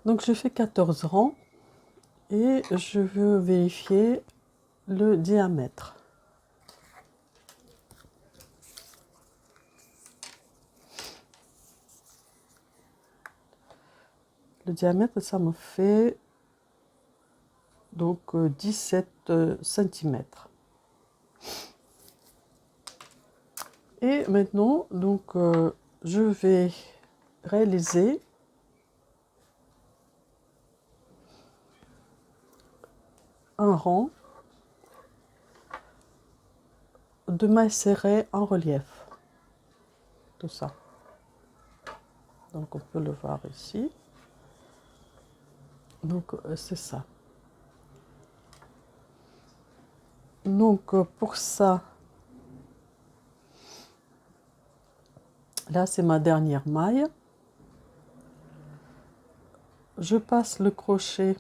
Donc je fais 14 rangs et je veux vérifier le diamètre. Le diamètre, ça me fait donc 17 cm. Et maintenant, donc, je vais réaliser un rang de mailles serrées en relief. Tout ça. Donc on peut le voir ici. Donc c'est ça. Donc pour ça, là c'est ma dernière maille. Je passe le crochet.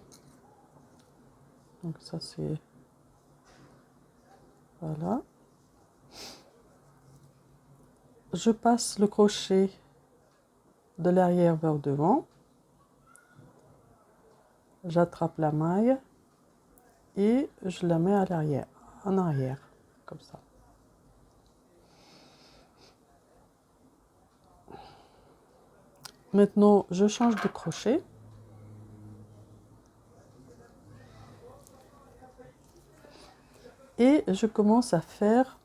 Donc ça c'est... Voilà. Je passe le crochet de l'arrière vers le devant. J'attrape la maille et je la mets à l'arrière, en arrière, comme ça. Maintenant, je change de crochet. Et je commence à faire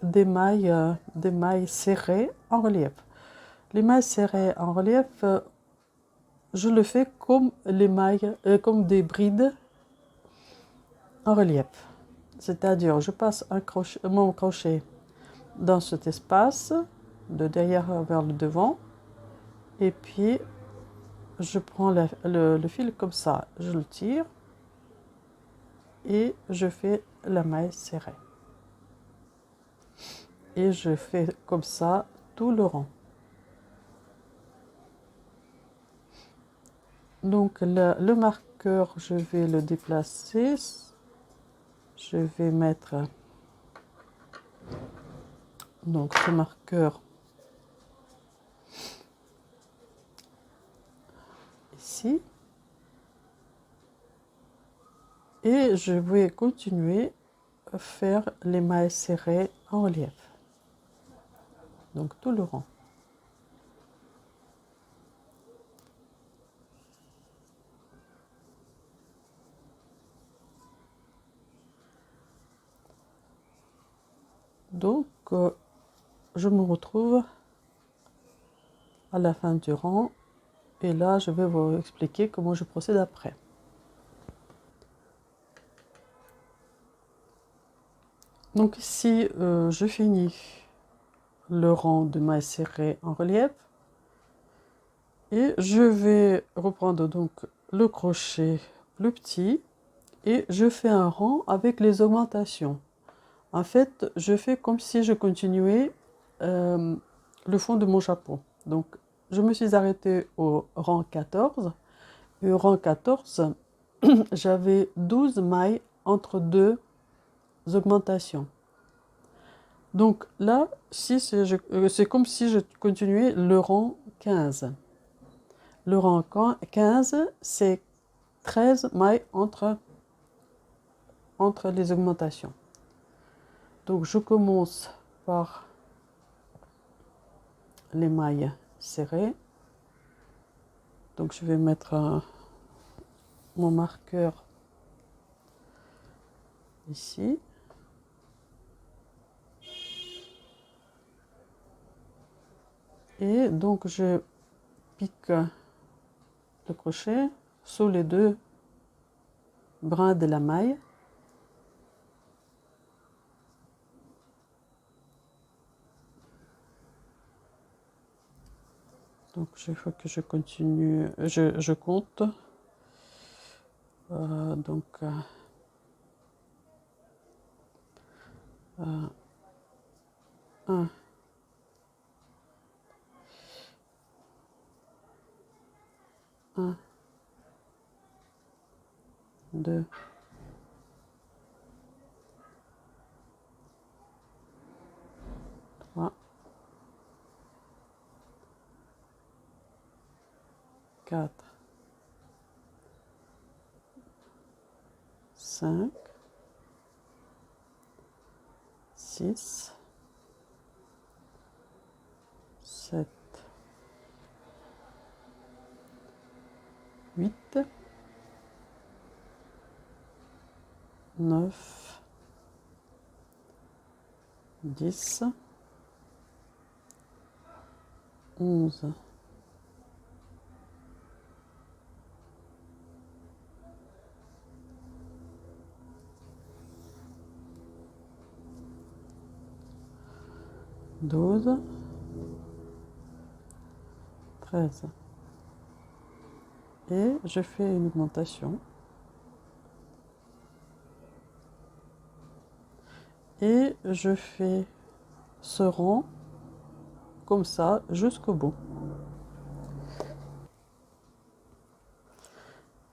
des mailles serrées en relief. Les mailles serrées en relief, je le fais comme les mailles, comme des brides en relief. C'est-à-dire, je passe mon crochet dans cet espace, de derrière vers le devant, et puis je prends le fil comme ça, je le tire, et je fais la maille serrée. Et je fais comme ça tout le rang. Donc le marqueur, je vais le déplacer. Je vais mettre donc ce marqueur ici. Et je vais continuer à faire les mailles serrées en relief. Donc tout le rang. Donc je me retrouve à la fin du rang. Et là, je vais vous expliquer comment je procède après. Donc ici, je finis le rang de mailles serrées en relief. Et je vais reprendre donc le crochet plus petit et je fais un rang avec les augmentations. En fait, je fais comme si je continuais le fond de mon chapeau. Donc, je me suis arrêtée au rang 14. Et au rang 14, j'avais 12 mailles entre deux augmentations. Donc là, si c'est comme si je continuais le rang 15. Le rang 15, c'est 13 mailles entre les augmentations. Donc je commence par les mailles serrées. Donc je vais mettre mon marqueur ici. Et donc je pique le crochet sous les deux brins de la maille. Donc il faut que je continue, je compte. Donc 1, 1, 2, 3, 4, 5, 6, 7, 8, 9, 10, 11, 12, 13. Et je fais une augmentation. Et je fais ce rang comme ça jusqu'au bout.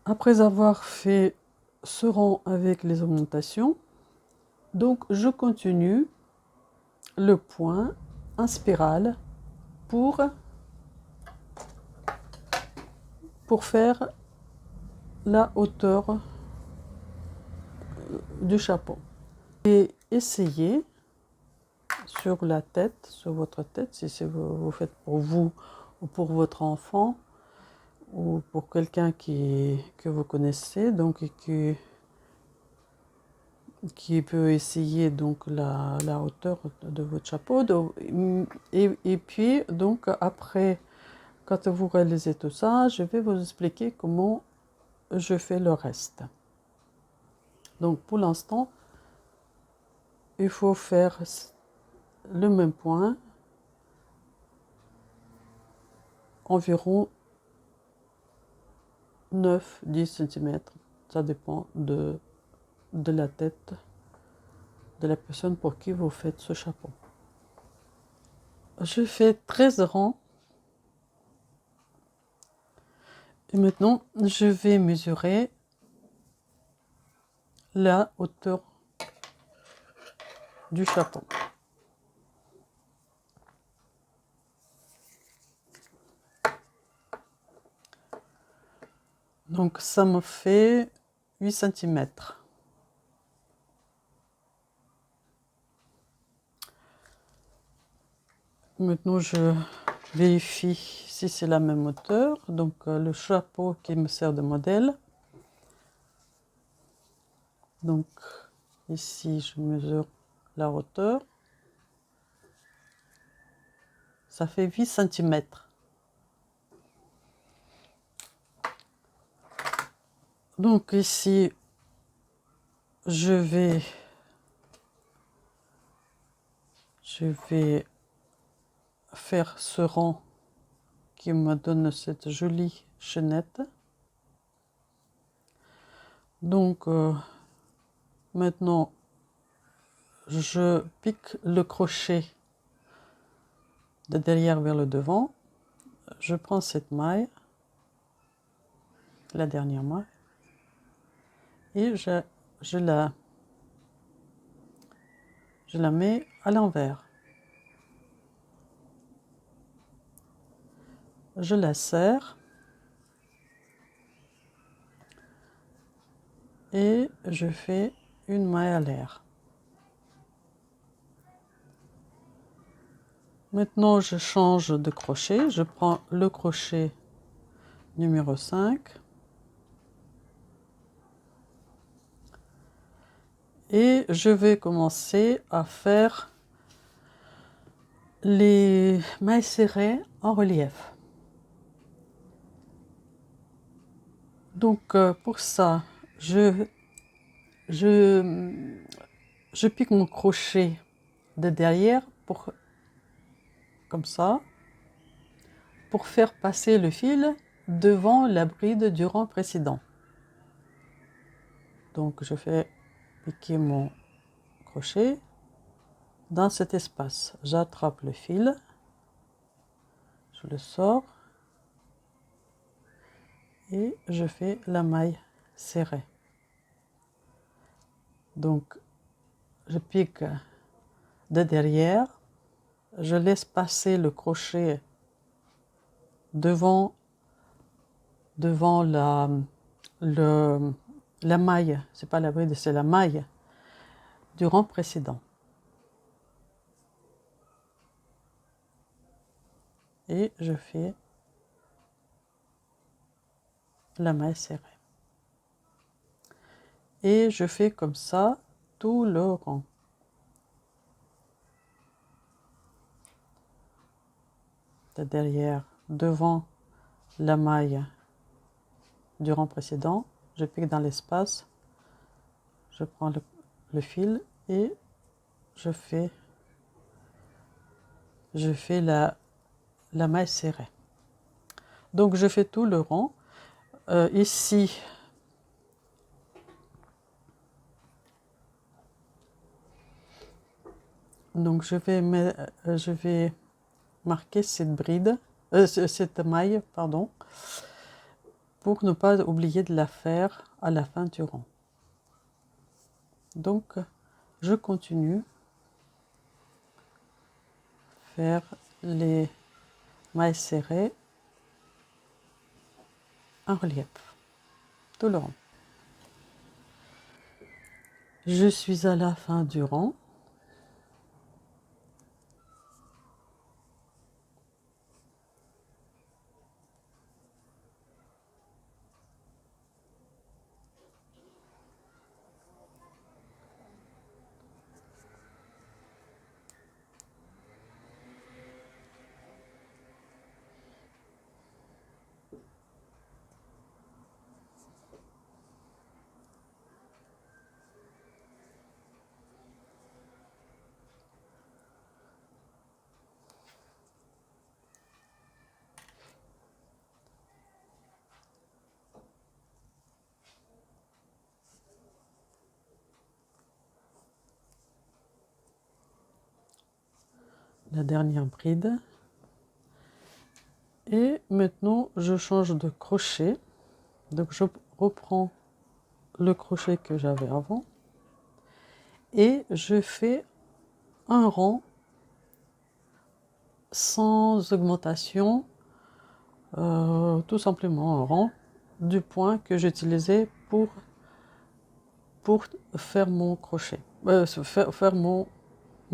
Après avoir fait ce rang avec les augmentations, donc je continue le point en spirale pour faire la hauteur du chapeau. Et essayez sur la tête, sur votre tête, si vous faites pour vous ou pour votre enfant ou pour quelqu'un que vous connaissez, donc qui peut essayer donc la hauteur de votre chapeau. Et puis donc après, quand vous réalisez tout ça, je vais vous expliquer comment je fais le reste. Donc pour l'instant, il faut faire le même point, environ 9-10 cm. Ça dépend de la tête de la personne pour qui vous faites ce chapeau. Je fais 13 rangs. Et maintenant, je vais mesurer la hauteur du chapeau. Donc ça me fait 8 cm. Maintenant je vérifie si c'est la même hauteur. Donc le chapeau qui me sert de modèle. Donc ici je mesure la hauteur. Ça fait 8 cm. Donc ici je vais faire ce rang qui me donne cette jolie chaînette. Donc maintenant je pique le crochet de derrière vers le devant. Je prends cette maille, la dernière maille, et je la mets à l'envers. Je la serre et je fais une maille à l'air. Maintenant, je change de crochet. Je prends le crochet numéro 5 et je vais commencer à faire les mailles serrées en relief. Donc pour ça, je pique mon crochet de derrière comme ça, pour faire passer le fil devant la bride du rang précédent. Donc je fais piquer mon crochet dans cet espace. J'attrape le fil, je le sors et je fais la maille serrée. Donc je pique de derrière, je laisse passer le crochet devant le la maille, c'est pas la bride, c'est la maille du rang précédent. Et je fais la maille serrée. Et je fais comme ça tout le rang. Derrière, devant la maille du rang précédent, je pique dans l'espace, je prends le fil et je fais la maille serrée. Donc je fais tout le rang. Ici, donc je vais marquer cette bride, cette maille, pardon, pour ne pas oublier de la faire à la fin du rang. Donc je continue à faire les mailles serrées en relief, tout le rang. Je suis à la fin du rang. La dernière bride. Et maintenant, je change de crochet. Donc, je reprends le crochet que j'avais avant et je fais un rang sans augmentation, tout simplement un rang du point que j'utilisais pour faire mon crochet, faire mon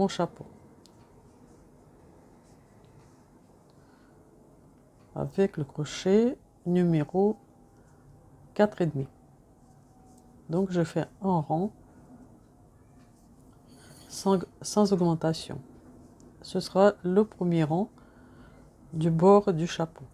chapeau. Avec le crochet numéro 4,5. Donc je fais un rang sans augmentation. Ce sera le premier rang du bord du chapeau.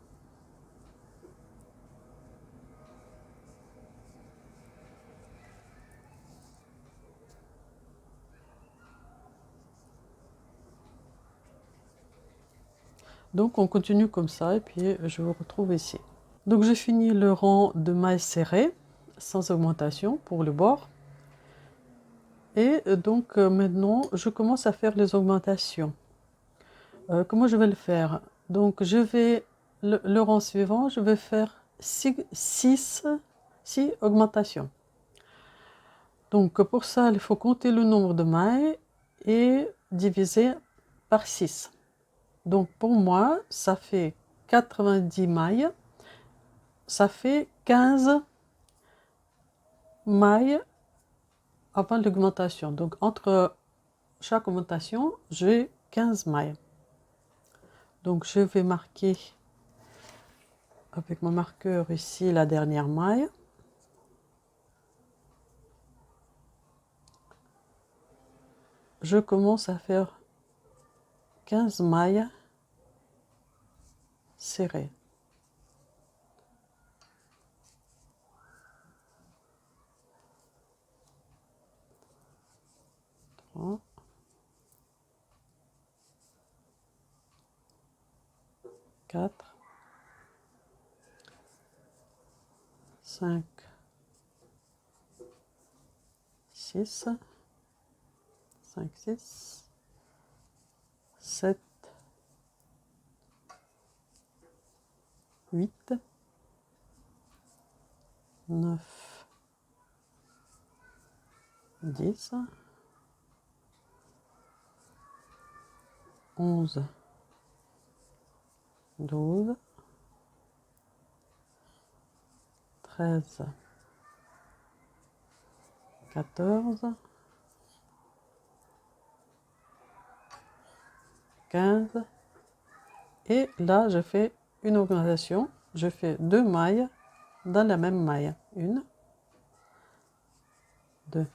Donc on continue comme ça et puis je vous retrouve ici. Donc j'ai fini le rang de mailles serrées sans augmentation pour le bord. Et donc maintenant je commence à faire les augmentations. Comment je vais le faire? Donc je vais, le rang suivant, je vais faire 6 augmentations. Donc pour ça, il faut compter le nombre de mailles et diviser par 6. Donc pour moi, ça fait 90 mailles. Ça fait 15 mailles avant l'augmentation. Donc entre chaque augmentation, j'ai 15 mailles. Donc je vais marquer avec mon marqueur ici la dernière maille. Je commence à faire 15 mailles serrées. 3, 4, 5, 6, 5, 6, 7, 8, 9, 10, 11, 12, 13, 14, 15, et là je fais une augmentation, je fais 2 mailles dans la même maille, 1, 2,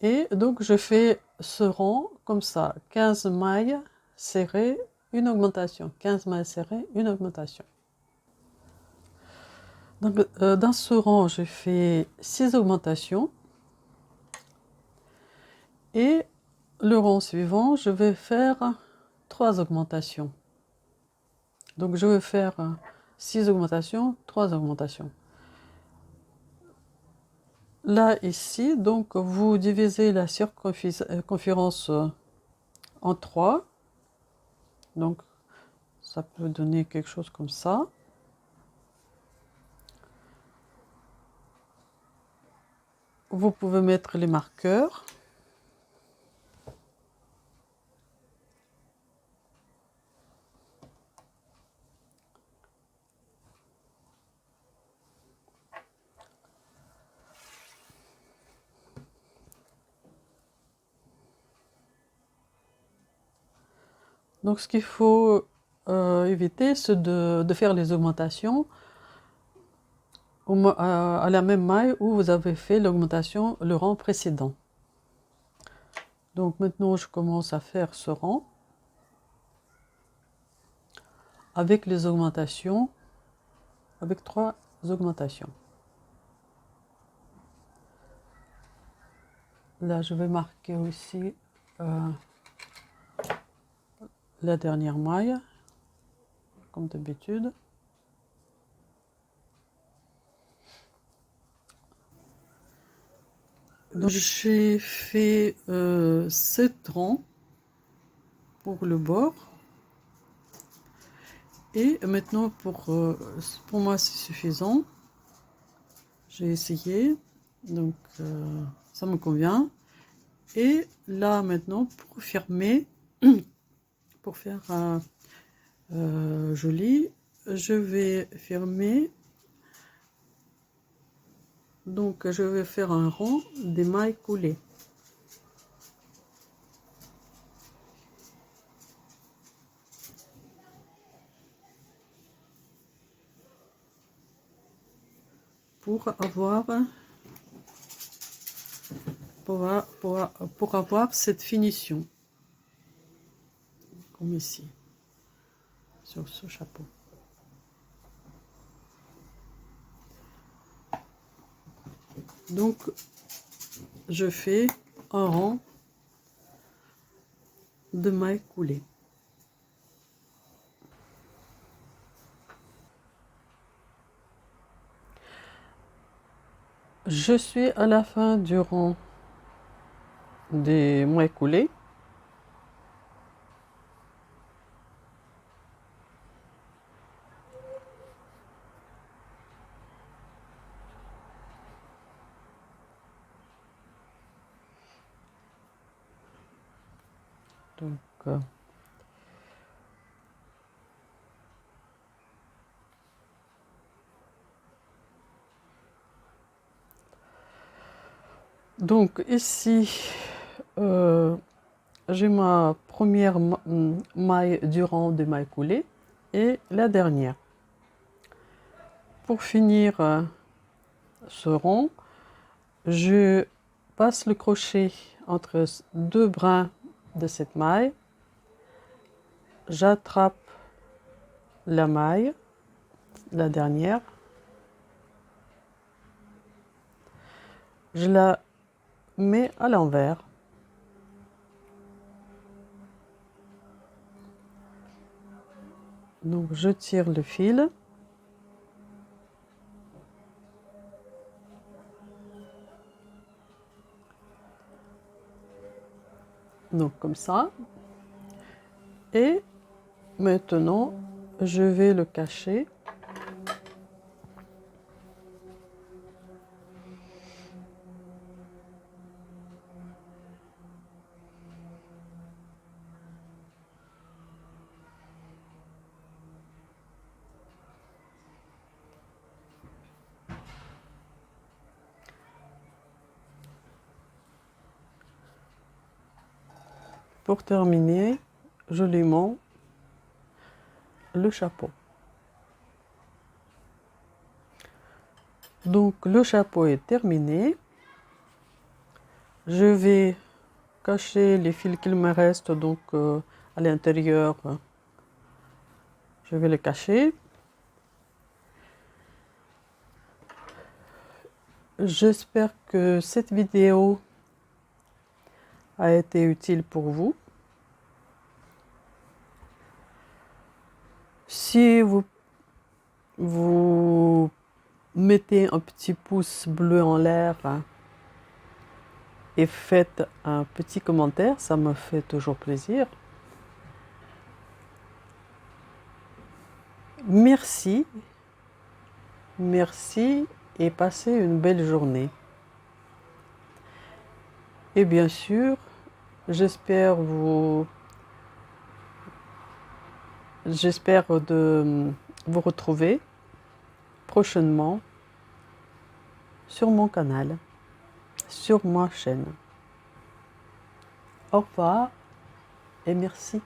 et donc je fais ce rond comme ça, 15 mailles serrées, une augmentation, 15 mailles serrées, une augmentation. Donc dans ce rond je fais 6 augmentations, et le rond suivant je vais faire 3 augmentations. Donc je vais faire 6 augmentations, 3 augmentations. Là, ici, donc vous divisez la circonférence en 3. Donc ça peut donner quelque chose comme ça. Vous pouvez mettre les marqueurs. Donc ce qu'il faut éviter, c'est de faire les augmentations à la même maille où vous avez fait l'augmentation le rang précédent. Donc maintenant je commence à faire ce rang avec les augmentations, avec 3 augmentations. Là je vais marquer aussi la dernière maille, comme d'habitude. Donc j'ai fait 7 rangs pour le bord. Et maintenant pour moi c'est suffisant. J'ai essayé, donc ça me convient. Et là maintenant pour fermer, pour faire joli, je vais fermer. Donc je vais faire un rond des mailles coulées. Pour avoir cette finition, comme ici, sur ce chapeau. Donc, je fais un rang de mailles coulées. Je suis à la fin du rang des mailles coulées. Donc ici, j'ai ma première maille du rang de mailles coulées et la dernière. Pour finir ce rond, je passe le crochet entre 2 brins de cette maille, j'attrape la maille, la dernière, je la mets à l'envers. Donc je tire le fil. Donc comme ça. Et maintenant, je vais le cacher. pour terminer joliment le chapeau. Donc le chapeau est terminé. Je vais cacher les fils qu'il me reste donc à l'intérieur. Je vais les cacher. J'espère que cette vidéo a été utile pour vous. Si vous mettez un petit pouce bleu en l'air et faites un petit commentaire, ça me fait toujours plaisir. Merci, merci et passez une belle journée. Et bien sûr, j'espère de vous retrouver prochainement sur mon canal, sur ma chaîne. Au revoir et merci.